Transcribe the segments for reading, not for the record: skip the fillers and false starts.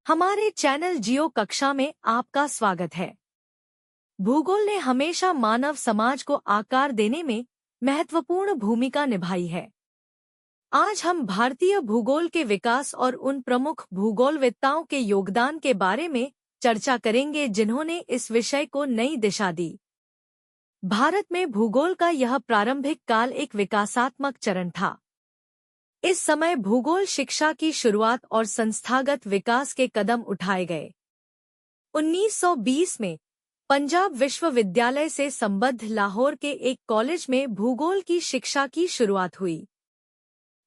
हमारे चैनल जियो कक्षा में आपका स्वागत है। भूगोल ने हमेशा मानव समाज को आकार देने में महत्वपूर्ण भूमिका निभाई है। आज हम भारतीय भूगोल के विकास और उन प्रमुख भूगोलवेत्ताओं के योगदान के बारे में चर्चा करेंगे जिन्होंने इस विषय को नई दिशा दी। भारत में भूगोल का यह प्रारंभिक काल एक विकासात्मक चरण था। इस समय भूगोल शिक्षा की शुरुआत और संस्थागत विकास के कदम उठाए गए। 1920 में पंजाब विश्वविद्यालय से संबद्ध लाहौर के एक कॉलेज में भूगोल की शिक्षा की शुरुआत हुई।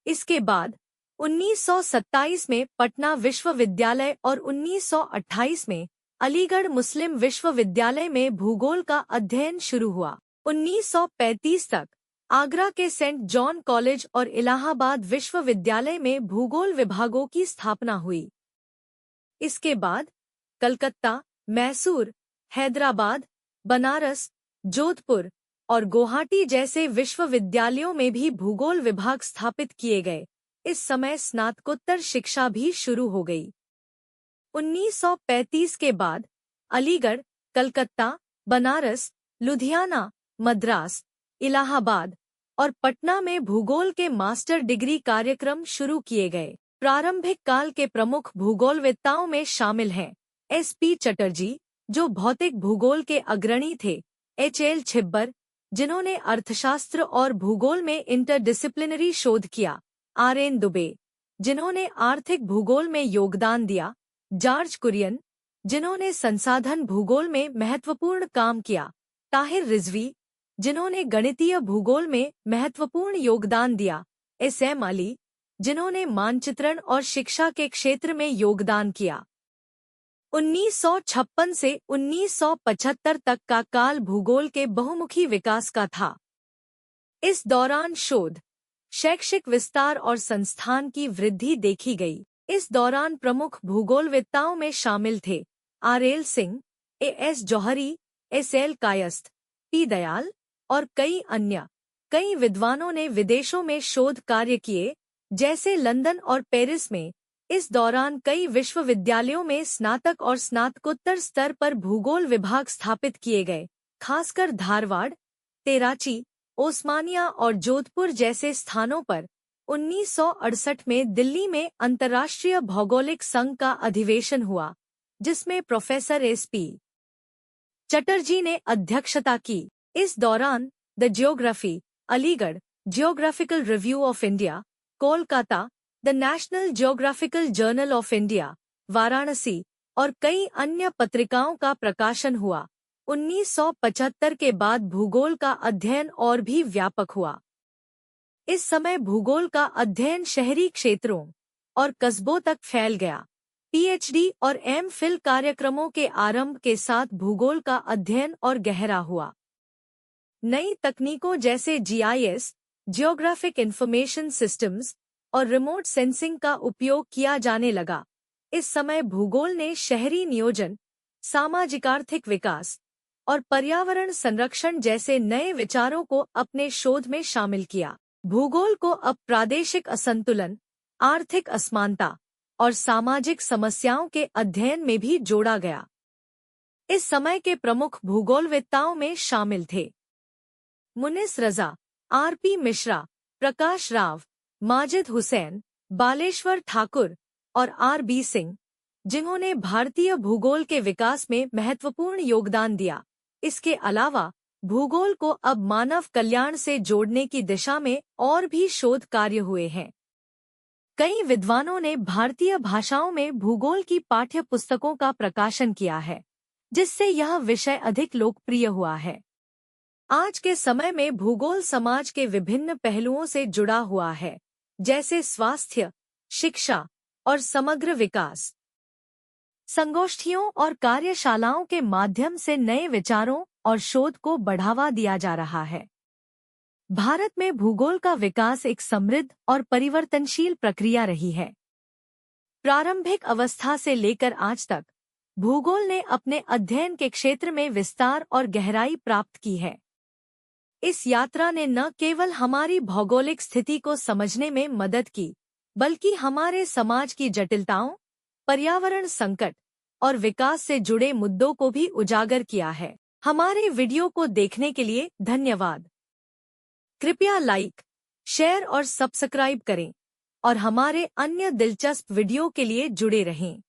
इसके बाद 1927 में पटना विश्वविद्यालय और 1928 में अलीगढ़ मुस्लिम विश्वविद्यालय में भूगोल का अध्ययन शुरू हुआ। 1935 तक आगरा के सेंट जॉन कॉलेज और इलाहाबाद विश्वविद्यालय में भूगोल विभागों की स्थापना हुई। इसके बाद कलकत्ता, मैसूर, हैदराबाद, बनारस, जोधपुर और गुवाहाटी जैसे विश्वविद्यालयों में भी भूगोल विभाग स्थापित किए गए। इस समय स्नातकोत्तर शिक्षा भी शुरू हो गई। 1935 के बाद अलीगढ़, कलकत्ता, बनारस, लुधियाना, मद्रास, इलाहाबाद और पटना में भूगोल के मास्टर डिग्री कार्यक्रम शुरू किए गए। प्रारंभिक काल के प्रमुख भूगोलवेत्ताओं में शामिल हैं S.P. चटर्जी, जो भौतिक भूगोल के अग्रणी थे, H.L. छिब्बर, जिन्होंने अर्थशास्त्र और भूगोल में इंटरडिसिप्लिनरी शोध किया, R.N. दुबे, जिन्होंने आर्थिक भूगोल में योगदान दिया, जॉर्ज कुरियन, जिन्होंने संसाधन भूगोल में महत्वपूर्ण काम किया, ताहिर रिजवी, जिन्होंने गणितीय भूगोल में महत्वपूर्ण योगदान दिया, S.M. अली, जिन्होंने मानचित्रण और शिक्षा के क्षेत्र में योगदान किया। 1956 से 1975 तक का काल भूगोल के बहुमुखी विकास का था। इस दौरान शोध, शैक्षिक विस्तार और संस्थान की वृद्धि देखी गई। इस दौरान प्रमुख भूगोलवेत्ताओं में शामिल थे R.L. सिंह, A.S. जौहरी, S.L. कायस्थ, P. दयाल और कई विद्वानों ने विदेशों में शोध कार्य किए, जैसे लंदन और पेरिस में। इस दौरान कई विश्वविद्यालयों में स्नातक और स्नातकोत्तर स्तर पर भूगोल विभाग स्थापित किए गए, खासकर धारवाड़, तेराची, ओस्मानिया और जोधपुर जैसे स्थानों पर। 1968 में दिल्ली में अंतर्राष्ट्रीय भौगोलिक संघ का अधिवेशन हुआ, जिसमें प्रोफेसर S.P. चटर्जी ने अध्यक्षता की। इस दौरान the geography, Aligarh, geographical review of India, Kolkata, the national geographical journal of India, Varanasi और कई अन्य पत्रिकाओं का प्रकाशन हुआ। 1975 के बाद भूगोल का अध्ययन और भी व्यापक हुआ। इस समय भूगोल का अध्ययन शहरी क्षेत्रों और कस्बों तक फैल गया। PhD और M.Phil कार्यक्रमों के आरंभ के साथ भूगोल का अध्ययन और गहरा हुआ। नई तकनीकों जैसे GIS, जियोग्राफिक इंफॉर्मेशन सिस्टम्स और रिमोट सेंसिंग का उपयोग किया जाने लगा। इस समय भूगोल ने शहरी नियोजन, सामाजिक-आर्थिक विकास और पर्यावरण संरक्षण जैसे नए विचारों को अपने शोध में शामिल किया। भूगोल को अब प्रादेशिक असंतुलन, आर्थिक असमानता और सामाजिक समस्याओं के अध्ययन में भी जोड़ा गया। इस समय के प्रमुख भूगोलवेत्ताओं में शामिल थे मुनिस रजा, R.P. मिश्रा, प्रकाश राव, माजिद हुसैन, बालेश्वर ठाकुर और R.B. सिंह, जिन्होंने भारतीय भूगोल के विकास में महत्वपूर्ण योगदान दिया। इसके अलावा भूगोल को अब मानव कल्याण से जोड़ने की दिशा में और भी शोध कार्य हुए हैं। कई विद्वानों ने भारतीय भाषाओं में भूगोल की पाठ्य पुस्तकों का प्रकाशन किया है, जिससे यह विषय अधिक लोकप्रिय हुआ है। आज के समय में भूगोल समाज के विभिन्न पहलुओं से जुड़ा हुआ है, जैसे स्वास्थ्य, शिक्षा और समग्र विकास। संगोष्ठियों और कार्यशालाओं के माध्यम से नए विचारों और शोध को बढ़ावा दिया जा रहा है। भारत में भूगोल का विकास एक समृद्ध और परिवर्तनशील प्रक्रिया रही है। प्रारंभिक अवस्था से लेकर आज तक भूगोल ने अपने अध्ययन के क्षेत्र में विस्तार और गहराई प्राप्त की है। इस यात्रा ने न केवल हमारी भौगोलिक स्थिति को समझने में मदद की, बल्कि हमारे समाज की जटिलताओं, पर्यावरण संकट और विकास से जुड़े मुद्दों को भी उजागर किया है। हमारे वीडियो को देखने के लिए धन्यवाद। कृपया लाइक, शेयर और सब्सक्राइब करें और हमारे अन्य दिलचस्प वीडियो के लिए जुड़े रहें।